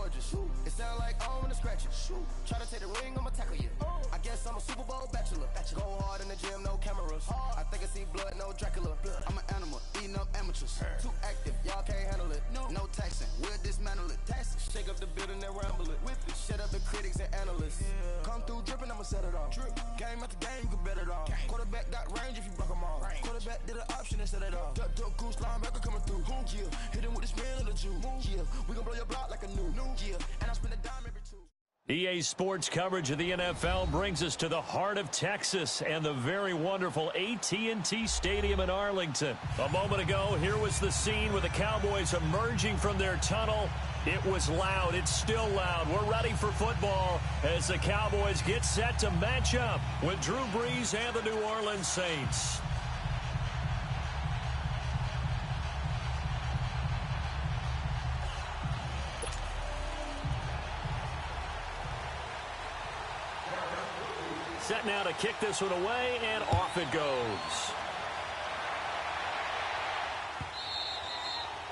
gorgeous. It sound like I want to scratch it. Try to take the ring, I'ma tackle you. I guess I'm a Super Bowl bachelor. Go hard in the gym, no cameras. I think I see blood, no Dracula. I'm an animal, eating up amateurs. Too active, y'all can't handle it. No taxing, we'll dismantle it. Shake up the building and ramble it. Whip it, shut up the critics and analysts. Come through dripping, I'ma set it off. Game after game, you can bet it off. Quarterback got range if you block them all. Quarterback did an option and set it off. Duck, goose, linebacker coming through. Yeah, hit him with the spin of the Jew. Yeah, we gon' blow your block like a new. Yeah, and I spend a dime every two. EA Sports coverage of the NFL brings us to the heart of Texas and the very wonderful AT&T Stadium in Arlington. A moment ago, here was the scene with the Cowboys emerging from their tunnel. It was loud. It's still loud. We're ready for football as the Cowboys get set to match up with Drew Brees and the New Orleans Saints. Set now to kick this one away, and off it goes.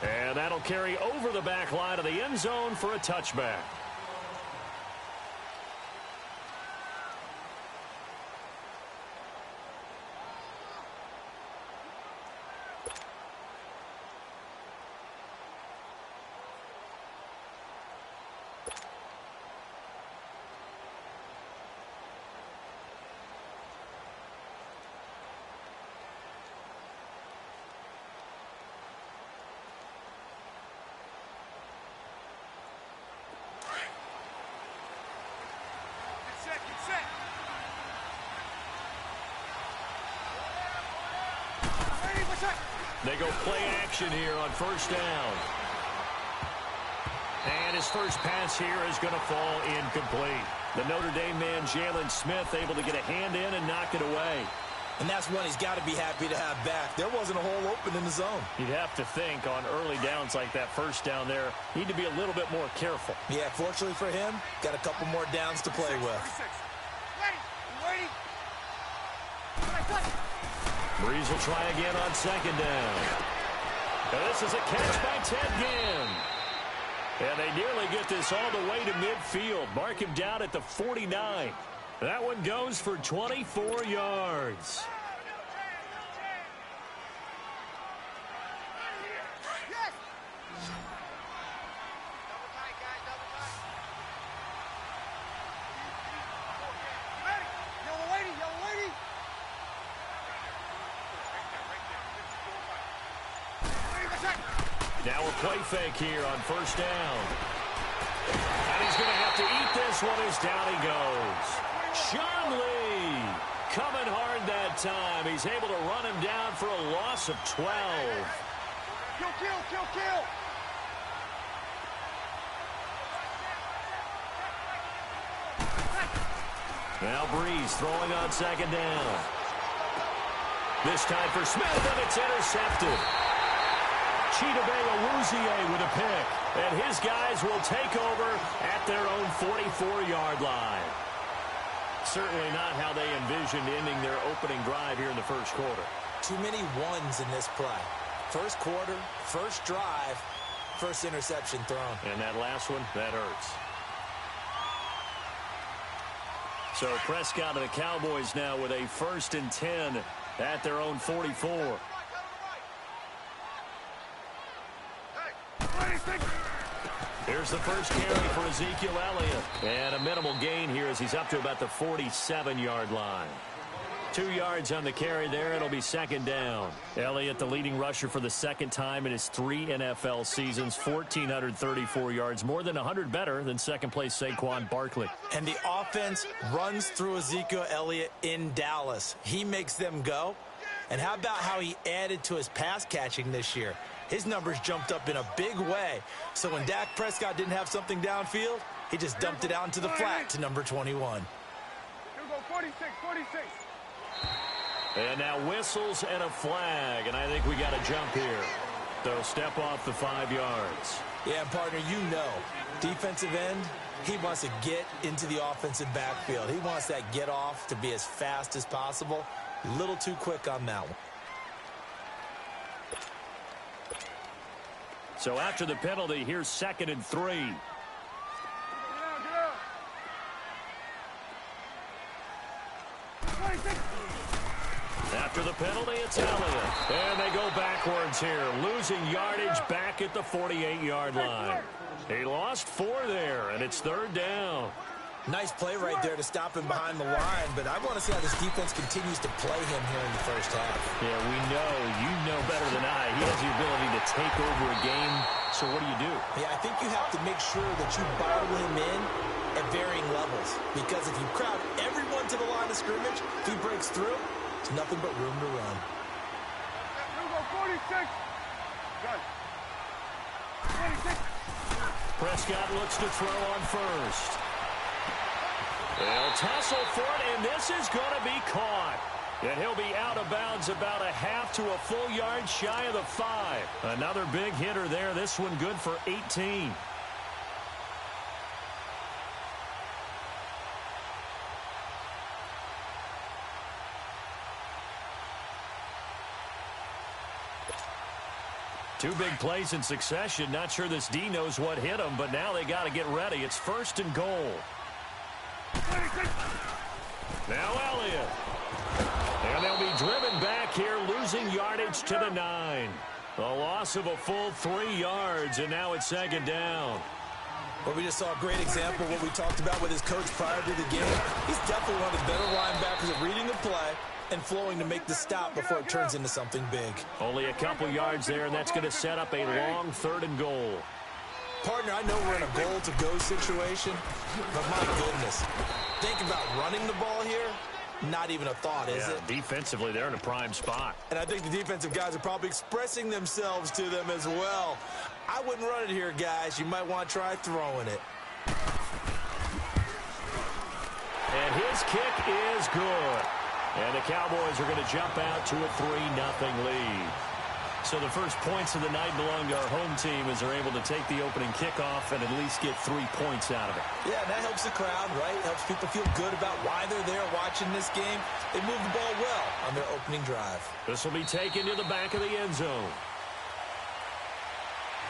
And that'll carry over the back line of the end zone for a touchback. They go play action here on first down. And his first pass here is going to fall incomplete. The Notre Dame man, Jalen Smith, able to get a hand in and knock it away. And that's one he's got to be happy to have back. There wasn't a hole open in the zone. You'd have to think on early downs like that first down there, need to be a little bit more careful. Yeah, fortunately for him, got a couple more downs to play with. Ready. Brees will try again on second down. And this is a catch by Ted Ginn. And they nearly get this all the way to midfield. Mark him down at the 49. That one goes for 24 yards. Now a play fake here on first down. And he's going to have to eat this one as down he goes. Sean Lee coming hard that time. He's able to run him down for a loss of 12. Kill. Now Brees throwing on second down. This time for Smith, and it's intercepted. Chidobe with a pick, and his guys will take over at their own 44-yard line. Certainly not how they envisioned ending their opening drive here in the first quarter. Too many ones in this play. First quarter, first drive, first interception thrown. And that last one, that hurts. So Prescott and the Cowboys now with a 1st and 10 at their own 44. Here's the first carry for Ezekiel Elliott. And a minimal gain here as he's up to about the 47-yard line. 2 yards on the carry there. It'll be second down. Elliott, the leading rusher for the second time in his 3 NFL seasons. 1,434 yards. More than 100 better than second-place Saquon Barkley. And the offense runs through Ezekiel Elliott in Dallas. He makes them go. And how about how he added to his pass catching this year? His numbers jumped up in a big way. So when Dak Prescott didn't have something downfield, he just dumped it out into the flat to number 21. Here we go, 46. And now whistles and a flag. And I think we got a jump here. They'll step off the 5 yards. Yeah, partner, you know, defensive end, he wants to get into the offensive backfield. He wants that get off to be as fast as possible. A little too quick on that one. So after the penalty, here's 2nd and 3. After the penalty, it's Elliott. And they go backwards here, losing yardage back at the 48-yard line. He lost 4 there, and it's 3rd down. Nice play right there to stop him behind the line, but I want to see how this defense continues to play him here in the first half. Yeah, you know better than I. He has the ability to take over a game, so what do? Yeah, I think you have to make sure that you bottle him in at varying levels, because if you crowd everyone to the line of scrimmage, if he breaks through, it's nothing but room to run. Here we go, 46. Got it. 46. Prescott looks to throw on first. They'll tussle for it, and this is going to be caught. And he'll be out of bounds about a half to a full yard shy of the 5. Another big hitter there. This one good for 18. Two big plays in succession. Not sure this D knows what hit him, but now they got to get ready. It's 1st and goal. Now Elliott. And they'll be driven back here, losing yardage to the 9. A loss of a full 3 yards, and now it's 2nd down. Well, we just saw a great example of what we talked about with his coach prior to the game. He's definitely one of the better linebackers at reading the play and flowing to make the stop before it turns into something big. Only a couple yards there, and that's going to set up a long 3rd and goal. Partner, I know we're in a goal-to-go situation, but my goodness, think about running the ball here. Not even a thought, is it? Defensively, they're in a prime spot. And I think the defensive guys are probably expressing themselves to them as well. I wouldn't run it here, guys. You might want to try throwing it. And his kick is good. And the Cowboys are going to jump out to a 3-0 lead. So the first points of the night belong to our home team as they're able to take the opening kickoff and at least get 3 points out of it. Yeah, and that helps the crowd, right? Helps people feel good about why they're there watching this game. They move the ball well on their opening drive. This will be taken to the back of the end zone.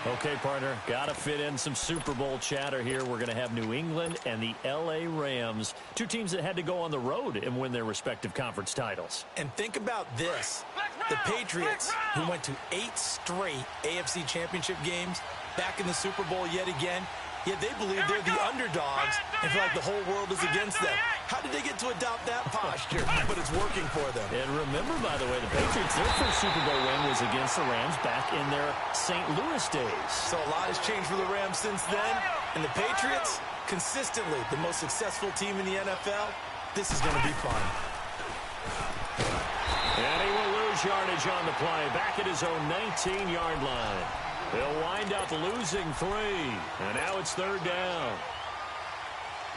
Okay, partner, got to fit in some Super Bowl chatter here. We're going to have New England and the L.A. Rams, 2 teams that had to go on the road and win their respective conference titles. And think about this. The Patriots, who went to 8 straight AFC championship games, back in the Super Bowl yet again, yet they believe they're the underdogs and feel like the whole world is against them. How did they get to adopt that posture? But it's working for them. And remember, by the way, the Patriots, their first Super Bowl win was against the Rams back in their St. Louis days. So a lot has changed for the Rams since then. And the Patriots, consistently the most successful team in the NFL. This is going to be fun. And he will lose yardage on the play, back at his own 19-yard line. They'll wind up losing 3, and now it's 3rd down.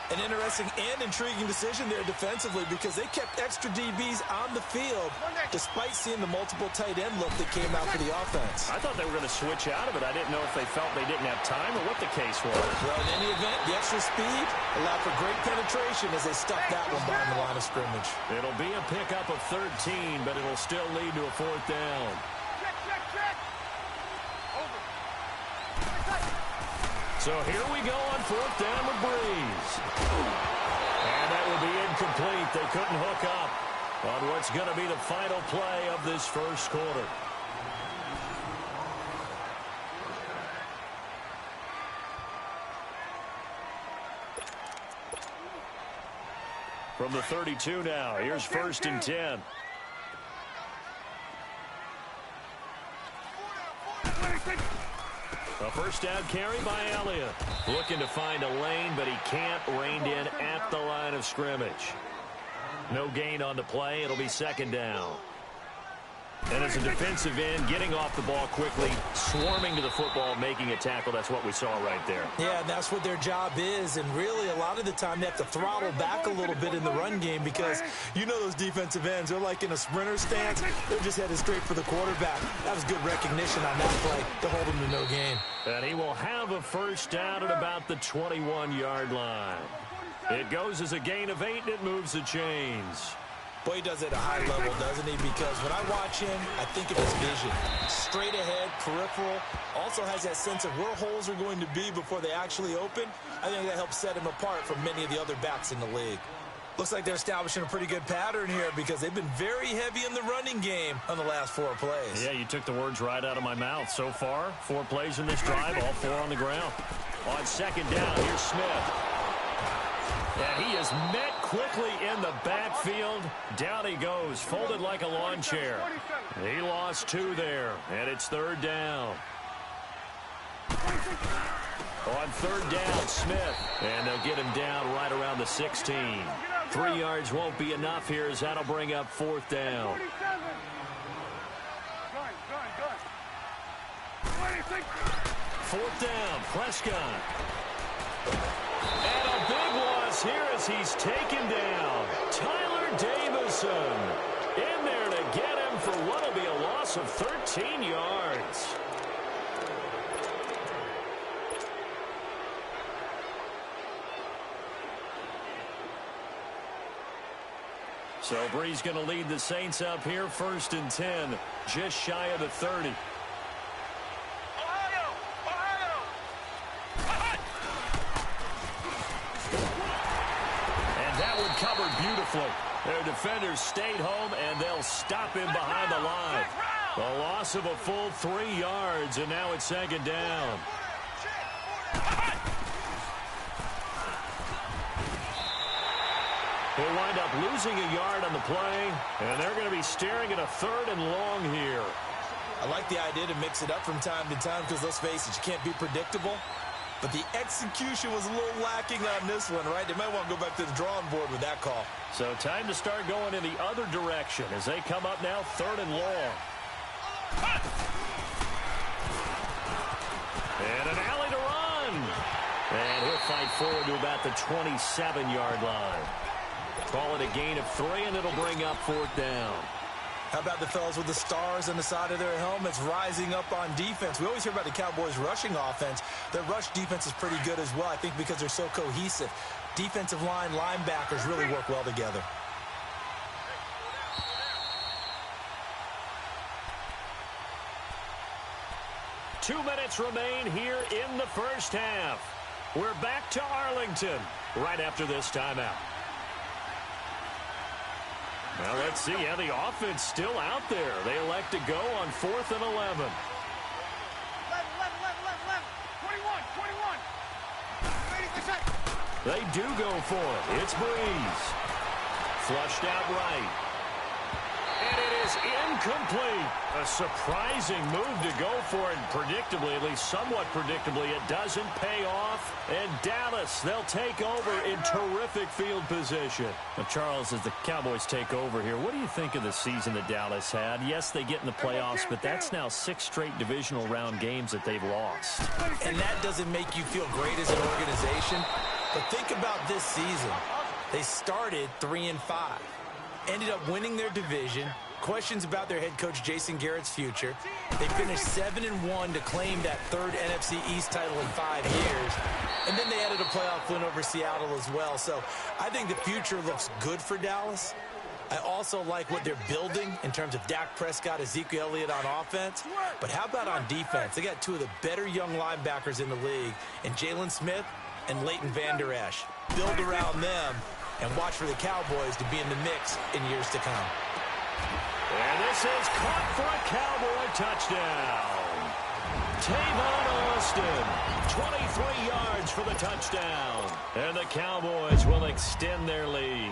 An interesting and intriguing decision there defensively because they kept extra DBs on the field despite seeing the multiple tight end look that came out for the offense. I thought they were going to switch out of it. I didn't know if they felt they didn't have time or what the case was. Well, in any event, the extra speed allowed for great penetration as they stuffed that one behind the line of scrimmage. It'll be a pickup of 13, but it'll still lead to a 4th down. So here we go on 4th down with Breeze. And that will be incomplete. They couldn't hook up on what's going to be the final play of this first quarter. From the 32 now, here's 1st and 10. A first down carry by Elliott. Looking to find a lane, but he can't. Reined in at the line of scrimmage. No gain on the play. It'll be 2nd down. And as a defensive end, getting off the ball quickly, swarming to the football, making a tackle. That's what we saw right there. Yeah, and that's what their job is. And really, a lot of the time, they have to throttle back a little bit in the run game because you know those defensive ends. They're like in a sprinter stance. They're just headed straight for the quarterback. That was good recognition on that play to hold him to no gain. And he will have a first down at about the 21-yard line. It goes as a gain of 8, and it moves the chains. Boy, he does it at a high level, doesn't he? Because when I watch him, I think of his vision. Straight ahead, peripheral. Also has that sense of where holes are going to be before they actually open. I think that helps set him apart from many of the other backs in the league. Looks like they're establishing a pretty good pattern here because they've been very heavy in the running game on the last 4 plays. Yeah, you took the words right out of my mouth. So far, 4 plays in this drive, all 4 on the ground. On second down, here's Smith. And he is met quickly in the backfield. Down he goes, folded like a lawn chair. He lost 2 there, and it's 3rd down. On 3rd down, Smith. And they'll get him down right around the 16. 3 yards won't be enough here as that'll bring up 4th down. 4th down, Prescott. And a big loss here as he's taken down. Tyler Davison in there to get him for what will be a loss of 13 yards. So Bree's going to lead the Saints up here, 1st and 10, just shy of the 30. Covered beautifully. Their defenders stayed home, and they'll stop him behind the line. A loss of a full 3 yards, and now it's 2nd down. They wind up losing a yard on the play, and they're going to be staring at a 3rd and long here. I like the idea to mix it up from time to time because, let's face it, you can't be predictable. But the execution was a little lacking on this one, right? They might want to go back to the drawing board with that call. So time to start going in the other direction as they come up now 3rd and long. And an alley to run. And he'll fight forward to about the 27-yard line. Call it a gain of 3, and it'll bring up 4th down. How about the fellas with the stars on the side of their helmets rising up on defense? We always hear about the Cowboys' rushing offense. Their rush defense is pretty good as well, I think, because they're so cohesive. Defensive line, linebackers really work well together. Two minutes remain here in the first half. We're back to Arlington right after this timeout. Well, let's see how the offense still out there. They elect to go on 4th and 11. 11, 21. 80%. They do go for it. It's Breeze. Flushed out right. And it is incomplete. A surprising move to go for it. Predictably, at least somewhat predictably, it doesn't pay off. And Dallas, they'll take over in terrific field position. Now, Charles, as the Cowboys take over here, what do you think of the season that Dallas had? Yes, they get in the playoffs, but that's now 6 straight divisional round games that they've lost. And that doesn't make you feel great as an organization. But think about this season. They started 3-5. Ended up winning their division. Questions about their head coach Jason Garrett's future. They finished 7-1 to claim that 3rd NFC East title in 5 years. And then they added a playoff win over Seattle as well. So I think the future looks good for Dallas. I also like what they're building in terms of Dak Prescott, Ezekiel Elliott on offense. But how about on defense? They got 2 of the better young linebackers in the league, and Jalen Smith and Leighton Vander Esch. Build around them and watch for the Cowboys to be in the mix in years to come. And this is caught for a Cowboy touchdown. Tavon Austin, 23 yards for the touchdown. And the Cowboys will extend their lead.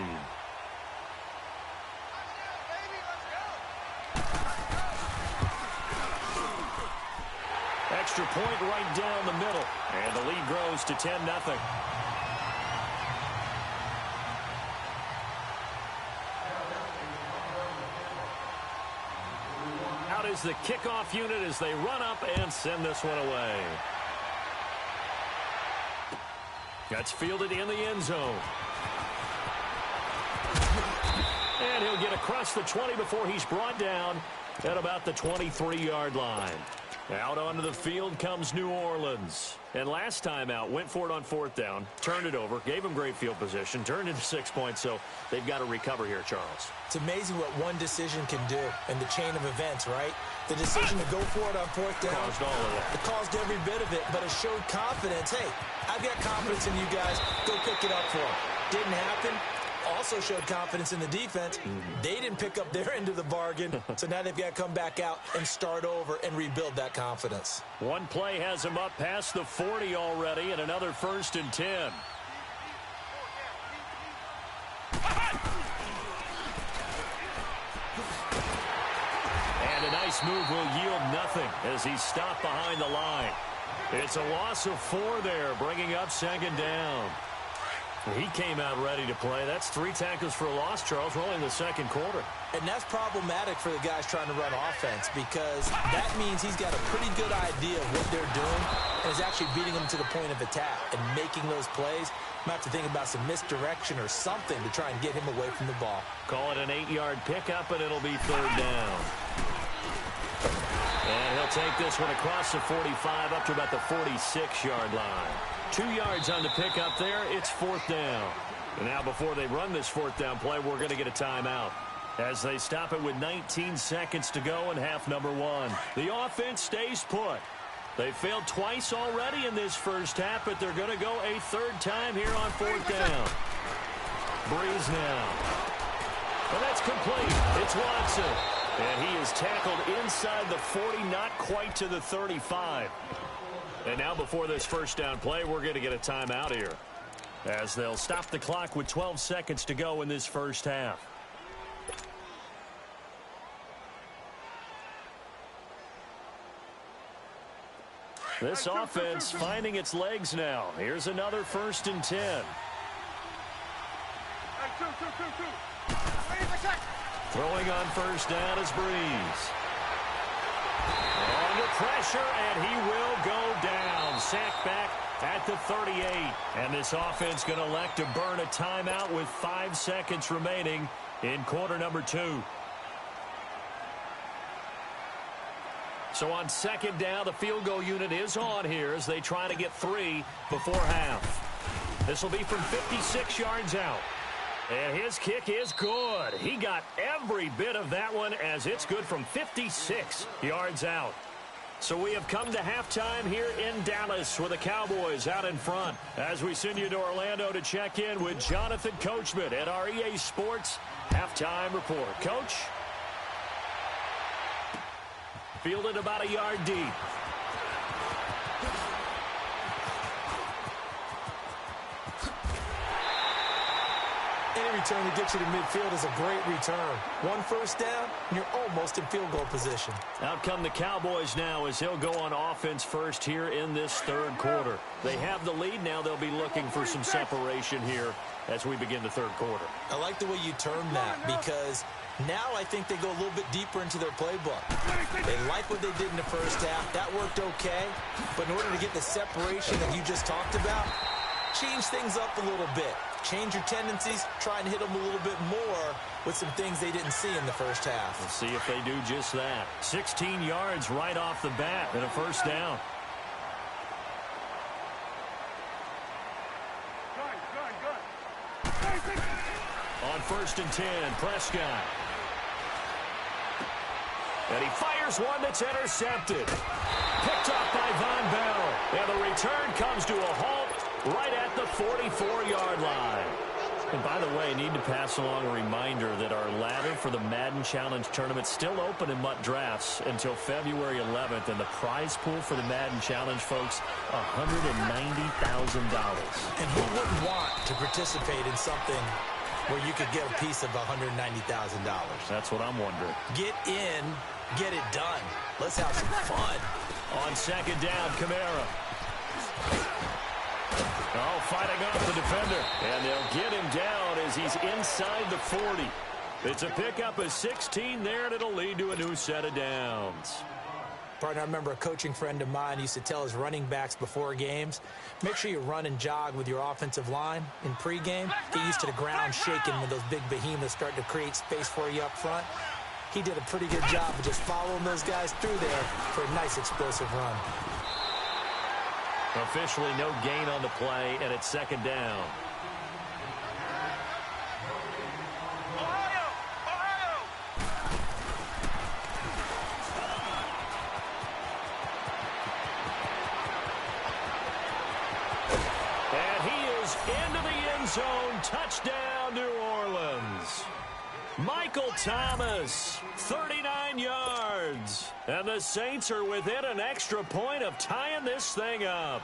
Extra point right down the middle. And the lead grows to 10-0. Out is the kickoff unit as they run up and send this one away. That's fielded in the end zone. And he'll get across the 20 before he's brought down at about the 23-yard line. Out onto the field comes New Orleans. And last time out, went for it on 4th down, turned it over, gave him great field position, turned into 6 points, so they've got to recover here, Charles. It's amazing what one decision can do in the chain of events, right? The decision to go for it on 4th down. Caused all of that. It caused every bit of it, but it showed confidence. Hey, I've got confidence in you guys. Go pick it up for them. Didn't happen. also showed confidence in the defense. They didn't pick up their end of the bargain, so now they've got to come back out and start over and rebuild that confidence. One play has them up past the 40 already, and another 1st and 10. And a nice move will yield nothing as he's stopped behind the line. It's a loss of 4 there, bringing up 2nd down. He came out ready to play. That's 3 tackles for a loss, Charles. We're only in the 2nd quarter. And that's problematic for the guys trying to run offense because that means he's got a pretty good idea of what they're doing and is actually beating them to the point of attack and making those plays. Might have to think about some misdirection or something to try and get him away from the ball. Call it an 8-yard pickup, and it'll be 3rd down. And he'll take this one across the 45 up to about the 46-yard line. 2 yards on the pickup there. It's 4th down. And now before they run this 4th down play, we're going to get a timeout as they stop it with 19 seconds to go in half number 1. The offense stays put. They failed twice already in this first half, but they're going to go a 3rd time here on 4th down. Breeze now. And that's complete. It's Watson. And he is tackled inside the 40, not quite to the 35. And now before this 1st down play, we're going to get a timeout here as they'll stop the clock with 12 seconds to go in this first half. This offense finding its legs now. Here's another 1st and 10. Throwing on 1st down is Breeze. Under pressure, and he will go down. Sacked back at the 38. And this offense going to elect to burn a timeout with 5 seconds remaining in quarter number 2. So on 2nd down, the field goal unit is on here as they try to get 3 before half. This will be from 56 yards out. And his kick is good. He got every bit of that one as it's good from 56 yards out. So we have come to halftime here in Dallas with the Cowboys out in front as we send you to Orlando to check in with Jonathan Coachman at our EA Sports Halftime Report. Coach? Fielded about a yard deep. Any return to get you to midfield is a great return. 1 1st down, and you're almost in field goal position. Out come the Cowboys now as he'll go on offense first here in this 3rd quarter. They have the lead. Now they'll be looking for some separation here as we begin the 3rd quarter. I like the way you term that because now I think they go a little bit deeper into their playbook. They like what they did in the first half. That worked okay. But in order to get the separation that you just talked about, change things up a little bit. Change your tendencies, try and hit them a little bit more with some things they didn't see in the first half. We'll see if they do just that. 16 yards right off the bat and a 1st down. On 1st and 10, Prescott. And he fires one that's intercepted. Picked off by Von Bell. And the return comes to a halt right at the 44-yard line. And by the way, I need to pass along a reminder that our ladder for the Madden Challenge Tournament is still open in MUT Drafts until February 11th. And the prize pool for the Madden Challenge, folks, $190,000. And who wouldn't want to participate in something where you could get a piece of $190,000? That's what I'm wondering. Get in, get it done. Let's have some fun. On 2nd down, Kamara. Oh, fighting off the defender. And they'll get him down as he's inside the 40. It's a pickup of 16 there, and it'll lead to a new set of downs. Partner, I remember a coaching friend of mine used to tell his running backs before games, make sure you run and jog with your offensive line in pregame. Get used to the ground shaking when those big behemoths start to create space for you up front. He did a pretty good job of just following those guys through there for a nice explosive run. Officially no gain on the play, and it's 2nd down. And he is goes into the end zone. Touchdown, New Orleans. Michael Thomas, 39 yards. And the Saints are within an extra point of tying this thing up.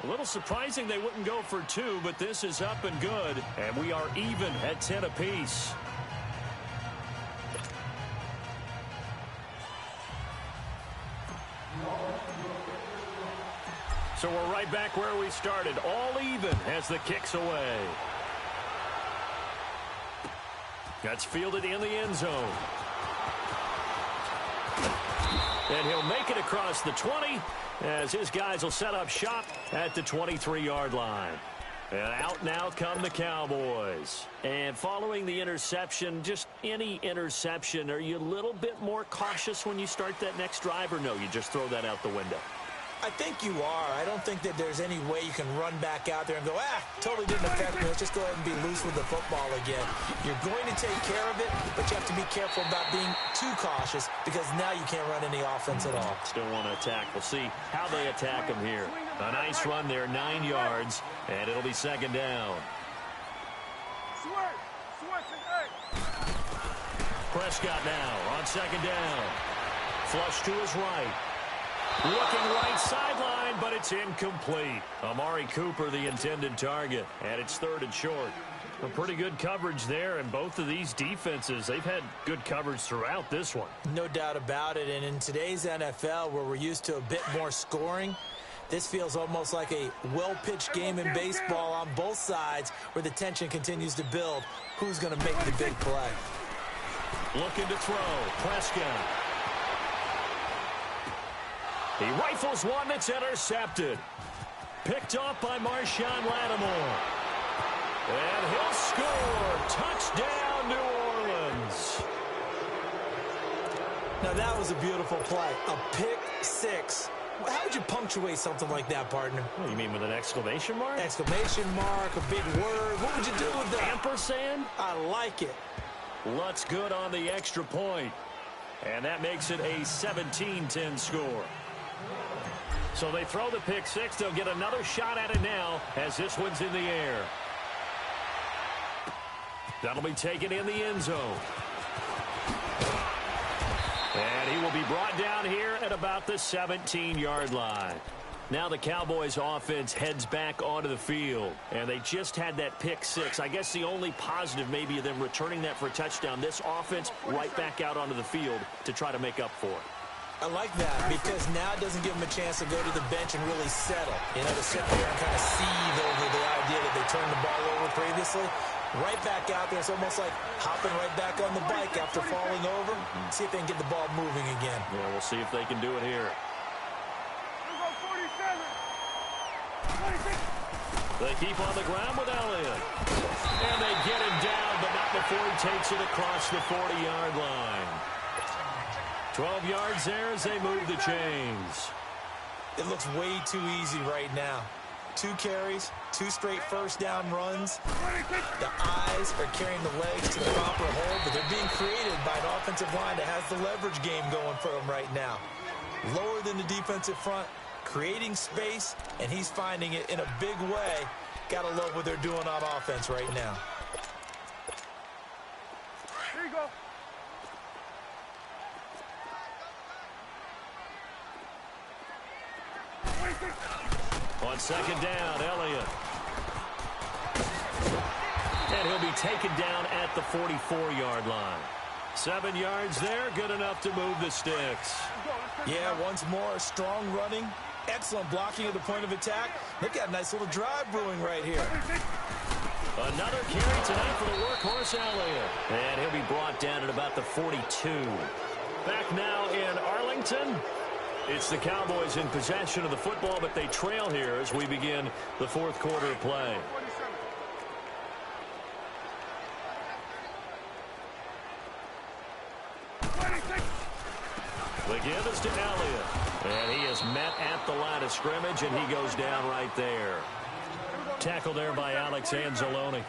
A little surprising they wouldn't go for 2, but this is up and good. And we are even at 10 apiece. So we're right back where we started, all even as the kick's away. That's fielded in the end zone. And he'll make it across the 20 as his guys will set up shop at the 23-yard line. And out now come the Cowboys. And following the interception, just any interception, are you a little bit more cautious when you start that next drive, or no, you just throw that out the window? I think you are. I don't think that there's any way you can run back out there and go, totally didn't affect me. Let's just go ahead and be loose with the football again. You're going to take care of it, but you have to be careful about being too cautious because now you can't run any offense at all. Still want to attack. We'll see how they attack him here. A nice run there, 9 yards, and it'll be second down. Prescott now on second down. Flush to his right. Looking right sideline, but it's incomplete. Amari Cooper, the intended target, and it's third and short. A pretty good coverage there, and both of these defenses, they've had good coverage throughout this one. No doubt about it, and in today's NFL, where we're used to a bit more scoring, this feels almost like a well-pitched game in baseball on both sides where the tension continues to build. Who's going to make the big play? Looking to throw, Prescott. He rifles one that's intercepted. Picked off by Marshawn Lattimore. And he'll score. Touchdown, New Orleans. Now that was a beautiful play. A pick six. How would you punctuate something like that, partner? What, you mean with an exclamation mark? Exclamation mark, a big word. What would you do with that? Ampersand? I like it. Lutz good on the extra point. And that makes it a 17-10 score. So they throw the pick six. They'll get another shot at it now as this one's in the air. That'll be taken in the end zone. And he will be brought down here at about the 17-yard line. Now the Cowboys offense heads back onto the field. And they just had that pick six. I guess the only positive maybe of them returning that for a touchdown. This offense right back out onto the field to try to make up for it. I like that because now it doesn't give them a chance to go to the bench and really settle. You know, to sit there and kind of seethe over the idea that they turned the ball over previously. Right back out there. It's almost like hopping right back on the bike after falling over. See if they can get the ball moving again. Yeah, we'll see if they can do it here. They keep on the ground with Elliott. And they get him down, but not before he takes it across the 40-yard line. 12 yards there as they move the chains. It looks way too easy right now. 2 carries, 2 straight first down runs. The eyes are carrying the legs to the proper hole, but they're being created by an offensive line that has the leverage game going for them right now. Lower than the defensive front, creating space, and he's finding it in a big way. Gotta love what they're doing on offense right now. Here you go. On second down, Elliott. And he'll be taken down at the 44-yard line. 7 yards there, good enough to move the sticks. Yeah, once more, strong running, excellent blocking at the point of attack. Look at a nice little drive brewing right here. Another carry tonight for the workhorse Elliott. And he'll be brought down at about the 42. Back now in Arlington. It's the Cowboys in possession of the football, but they trail here as we begin the fourth quarter of play. The give is to Elliott. And he is met at the line of scrimmage, and he goes down right there. Tackle there by Alex Anzalone.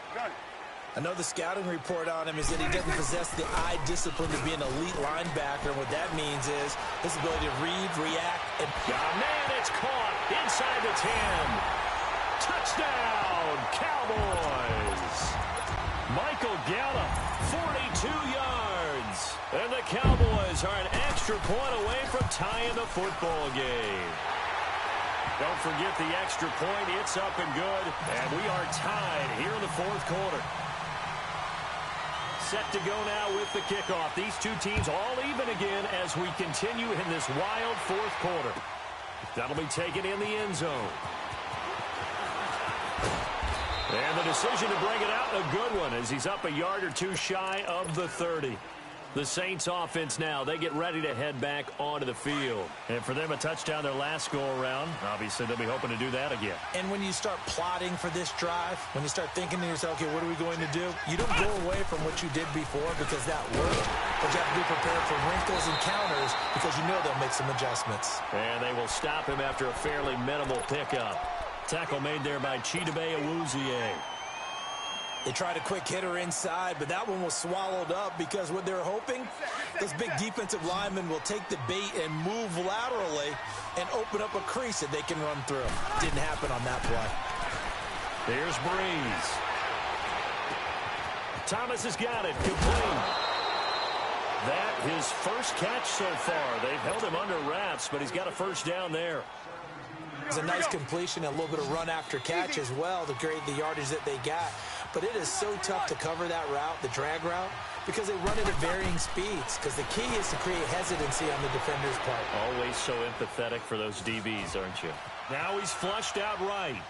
I know the scouting report on him is that he doesn't possess the eye discipline to be an elite linebacker. And what that means is his ability to read, react, and... Man, it's caught inside the 10. Touchdown, Cowboys. Michael Gallup, 42 yards. And the Cowboys are an extra point away from tying the football game. Don't forget the extra point. It's up and good. And we are tied here in the fourth quarter. Set to go now with the kickoff. These two teams all even again as we continue in this wild fourth quarter. That'll be taken in the end zone. And the decision to bring it out, a good one, as he's up a yard or two shy of the 30. The Saints offense now, they get ready to head back onto the field. And for them, a touchdown their last go-around. Obviously, they'll be hoping to do that again. And when you start plotting for this drive, when you start thinking to yourself, okay, what are we going to do? You don't go away from what you did before because that worked. But you have to be prepared for wrinkles and counters because you know they'll make some adjustments. And they will stop him after a fairly minimal pickup. Tackle made there by Chidobe Awuzie. They tried a quick hitter inside, but that one was swallowed up because what they're hoping, this big defensive lineman will take the bait and move laterally and open up a crease that they can run through. Didn't happen on that play. Here's Breeze. Thomas has got it. Complete. That his first catch so far. They've held him under wraps, but he's got a first down there. It's a nice completion, a little bit of run after catch as well to create the yardage that they got. But it is so tough to cover that route, the drag route, because they run it at varying speeds. Because the key is to create hesitancy on the defender's part. Always so empathetic for those DBs, aren't you? Now he's flushed out right.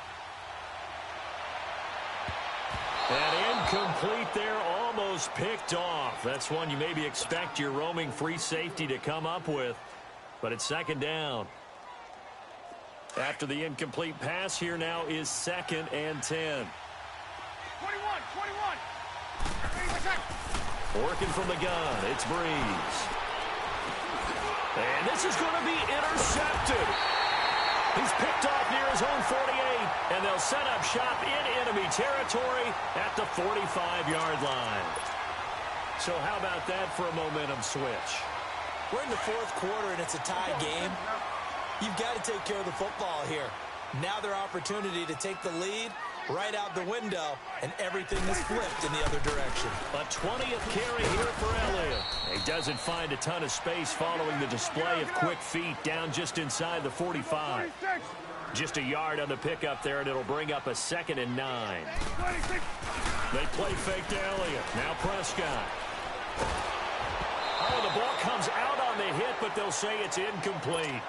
And incomplete there, almost picked off. That's one you maybe expect your roaming free safety to come up with. But it's second down. After the incomplete pass, here now is 2nd and 10. 21. Working from the gun, it's Breeze. And this is going to be intercepted. He's picked off near his own 48, and they'll set up shop in enemy territory at the 45-yard line. So how about that for a momentum switch? We're in the fourth quarter, and it's a tie game. You've got to take care of the football here. Now their opportunity to take the lead right out the window, and everything is flipped in the other direction. A 20th carry here for Elliott. He doesn't find a ton of space following the display of quick feet down just inside the 45. Just a yard on the pickup there, and it'll bring up a 2nd and 9. They play fake to Elliott. Now Prescott. Oh, the ball comes out on the hit, but they'll say it's incomplete.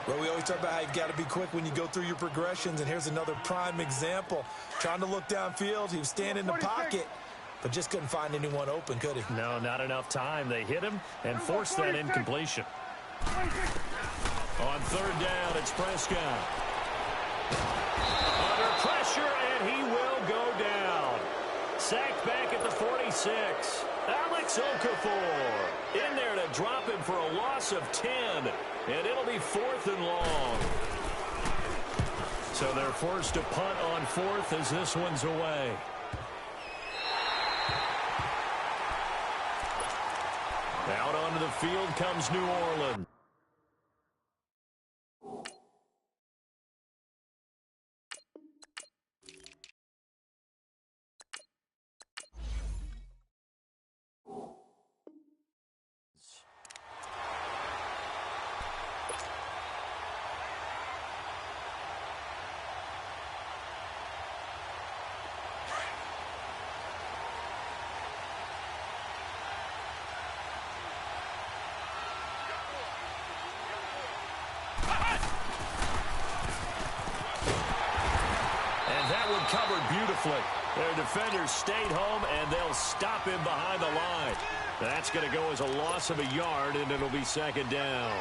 Well, we always talk about how you've got to be quick when you go through your progressions, and here's another prime example. Trying to look downfield, he was standing in the pocket, but just couldn't find anyone open, could he? No, not enough time. They hit him and forced that incompletion. On 3rd down, it's Prescott. Under pressure, and he will go down. Sacked back at the 46. Alex Okafor in there to drop him for a loss of 10. And it'll be 4th and long. So they're forced to punt on 4th as this one's away. Out onto the field comes New Orleans. Covered beautifully. Their defenders stayed home, and they'll stop him behind the line. That's going to go as a loss of a yard, and it'll be 2nd down.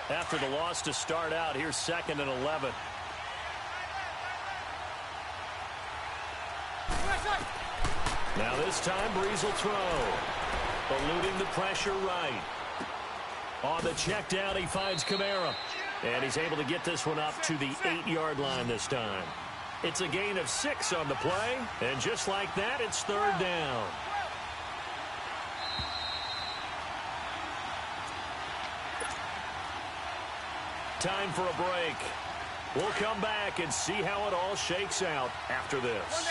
After the loss to start out, here's 2nd and 11. Now this time, Breeze will throw. Eluding the pressure right. On the check down, he finds Kamara. And he's able to get this one up to the 8-yard line this time. It's a gain of 6 on the play, and just like that, it's third down. Time for a break. We'll come back and see how it all shakes out after this.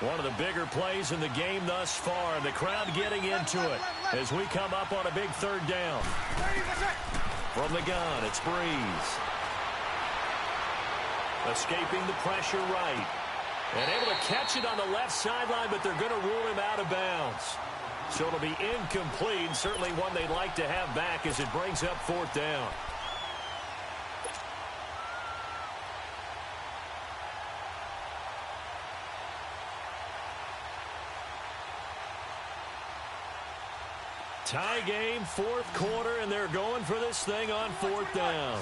One of the bigger plays in the game thus far, and the crowd getting into it as we come up on a big third down. From the gun, it's Breeze. Escaping the pressure right. And able to catch it on the left sideline, but they're going to rule him out of bounds. So it'll be incomplete, certainly one they'd like to have back as it brings up fourth down. Tie game, fourth quarter, and they're going for this thing on fourth down.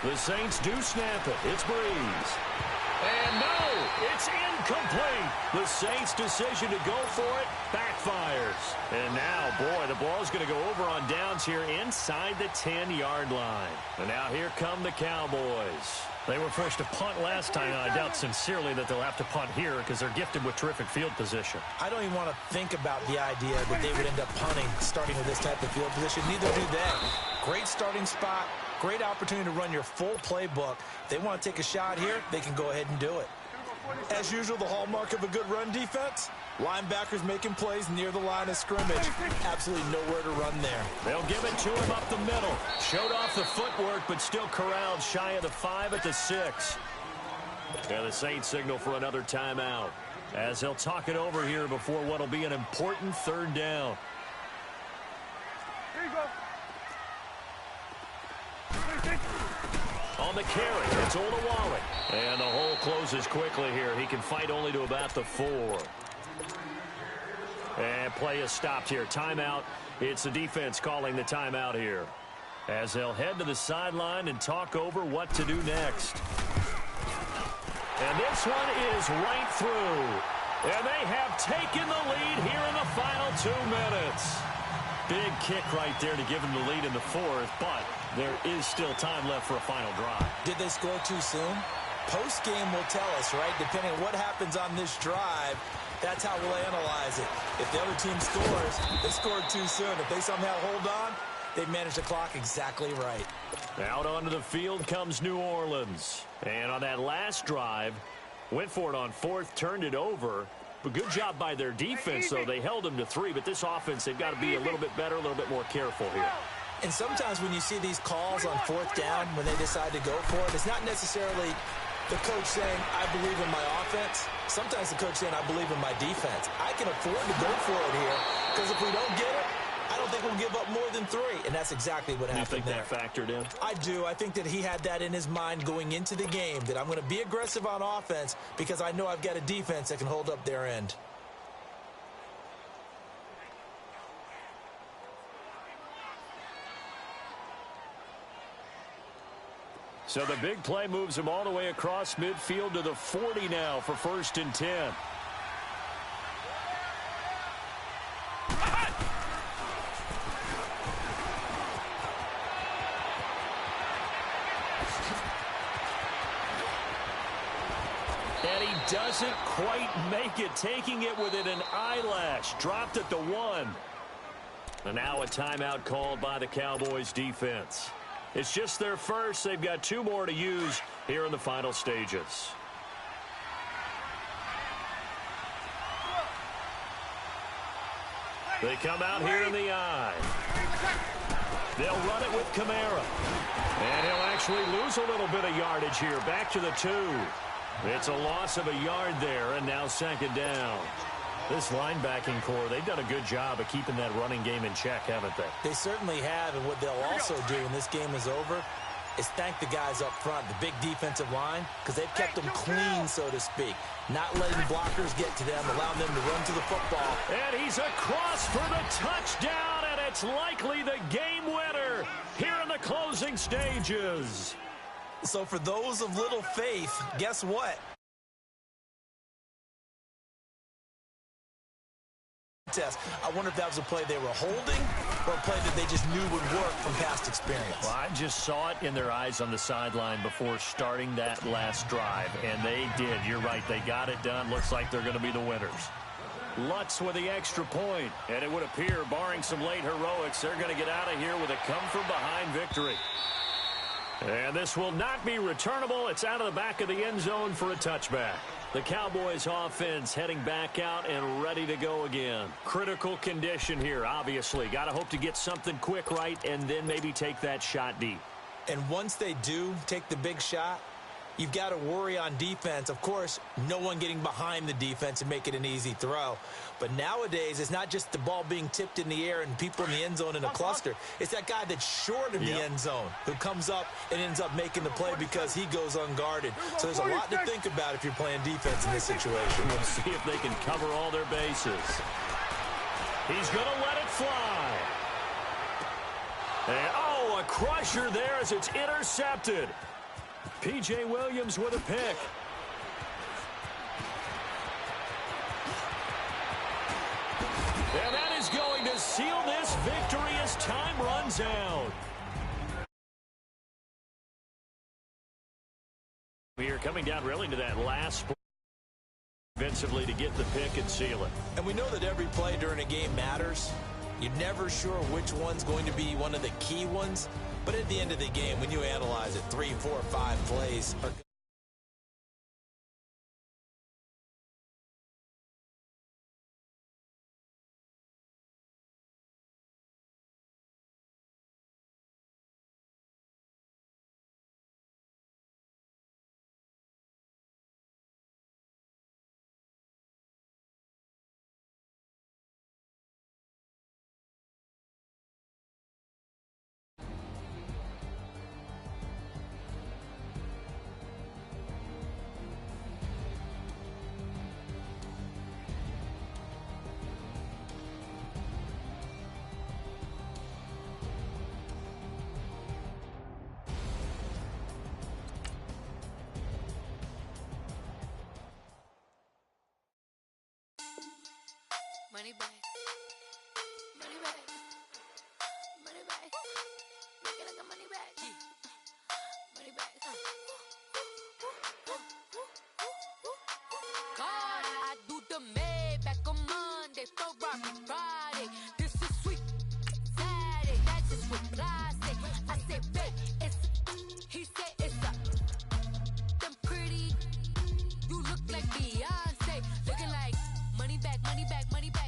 The Saints do snap it. It's Breeze. And no, it's incomplete. The Saints' decision to go for it backfires. And now, boy, the ball's going to go over on downs here inside the 10-yard line. And now here come the Cowboys. They were forced to punt last time, and I doubt sincerely that they'll have to punt here because they're gifted with terrific field position. I don't even want to think about the idea that they would end up punting starting with this type of field position. Neither do they. Great starting spot. Great opportunity to run your full playbook. If they want to take a shot here, they can go ahead and do it. As usual, the hallmark of a good run defense, linebackers making plays near the line of scrimmage. Absolutely nowhere to run there. They'll give it to him up the middle. Showed off the footwork, but still corralled shy of the 5 at the 6. And the Saints signal for another timeout as they'll talk it over here before what will be an important third down. Here you go. On the carry, it's Olawale. And the hole closes quickly here. He can fight only to about the 4. And play is stopped here. Timeout. It's the defense calling the timeout here as they'll head to the sideline and talk over what to do next. And this one is right through. And they have taken the lead here in the final 2 minutes. Big kick right there to give them the lead in the 4th, but there is still time left for a final drive. Did they score too soon? Post-game will tell us, right? Depending on what happens on this drive, that's how we'll analyze it. If the other team scores, they scored too soon. If they somehow hold on, they've managed the clock exactly right. Out onto the field comes New Orleans. And on that last drive, went for it on 4th, turned it over. But good job by their defense, though. They held them to 3, but this offense, they've got to be a little bit better, a little bit more careful here. And sometimes when you see these calls on 4th down, when they decide to go for it, it's not necessarily the coach saying, I believe in my offense. Sometimes the coach saying, I believe in my defense. I can afford to go for it here because if we don't get it, I don't think we'll give up more than 3. And that's exactly what happened there. You think that factored in? I do. I think that he had that in his mind going into the game, that I'm going to be aggressive on offense because I know I've got a defense that can hold up their end. So the big play moves him all the way across midfield to the 40 now for 1st and 10. And he doesn't quite make it, taking it within an eyelash. Dropped at the 1. And now a timeout called by the Cowboys defense. It's just their first. They've got 2 more to use here in the final stages. They come out here in the eye. They'll run it with Kamara. And he'll actually lose a little bit of yardage here. Back to the 2. It's a loss of a yard there, and now 2nd down. This linebacking core, they've done a good job of keeping that running game in check, haven't they? They certainly have, and what they'll also do when this game is over is thank the guys up front, the big defensive line, because they've kept them clean, so to speak. Not letting blockers get to them, allowing them to run to the football. And he's across for the touchdown, and it's likely the game winner here in the closing stages. So for those of little faith, guess what? contest. I wonder if that was a play they were holding or a play that they just knew would work from past experience. Well, I just saw it in their eyes on the sideline before starting that last drive, and they did. You're right. They got it done. Looks like they're going to be the winners. Lutz with the extra point, and it would appear, barring some late heroics, they're going to get out of here with a come-from-behind victory. And this will not be returnable. It's out of the back of the end zone for a touchback. The Cowboys offense heading back out and ready to go again. Critical condition here, obviously. Got to hope to get something quick right and then maybe take that shot deep. And once they do take the big shot, you've got to worry on defense. Of course, no one getting behind the defense and make it an easy throw. But nowadays, it's not just the ball being tipped in the air and people in the end zone in a cluster. It's that guy that's short of the end zone who comes up and ends up making the play because he goes unguarded. So there's a lot to think about if you're playing defense in this situation. We'll see if they can cover all their bases. He's going to let it fly. And, oh, a crusher there as it's intercepted. P.J. Williams with a pick. And that is going to seal this victory as time runs out. We are coming down really to that last play defensively to get the pick and seal it. And we know that every play during a game matters. You're never sure which one's going to be one of the key ones. But at the end of the game, when you analyze it, 3, 4, 5 plays are money back, money back, money back. Make it like a money back, money back. God, I do the Maybach on Monday, Ferrari Friday. This is sweet Saturday, that's just with plastic. I say, babe, it's. He said it's a. Them pretty. You look like Beyonce, looking like money back, money back, money back.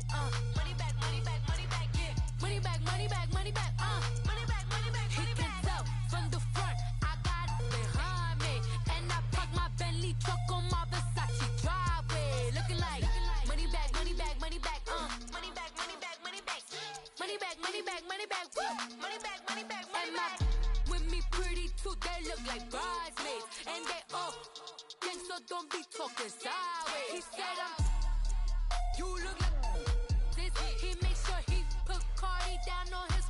Money back, money back, money back, yeah. Money back, money back, money back, money back, money back, money back. He can tell from the front, I got it behind me. And I park my Bentley truck on my Versace driveway. Looking like money back, money back, money back, money back, money back, money back. Money back, money back, money back, woo. Money back, money back, money back. With me pretty too, they look like bridesmaids. And they all gang, so don't be talking sideways. He said you look like this. He makes sure he put Cardi down on his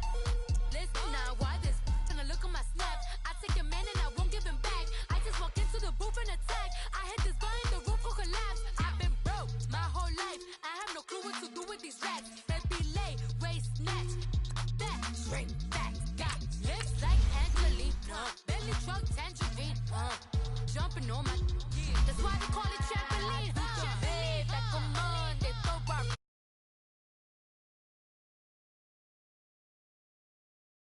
list. Now why this? Gonna look at my snap. I take a man and I won't give him back. I just walk into the booth and attack. I hit this guy in the roof will collapse. I've been broke my whole life. I have no clue what to do with these rats. Baby lay, waist snatch, back, shrink back. Got lips like Angelina, belly truck tangerine. Jumping on my, that's why they call it.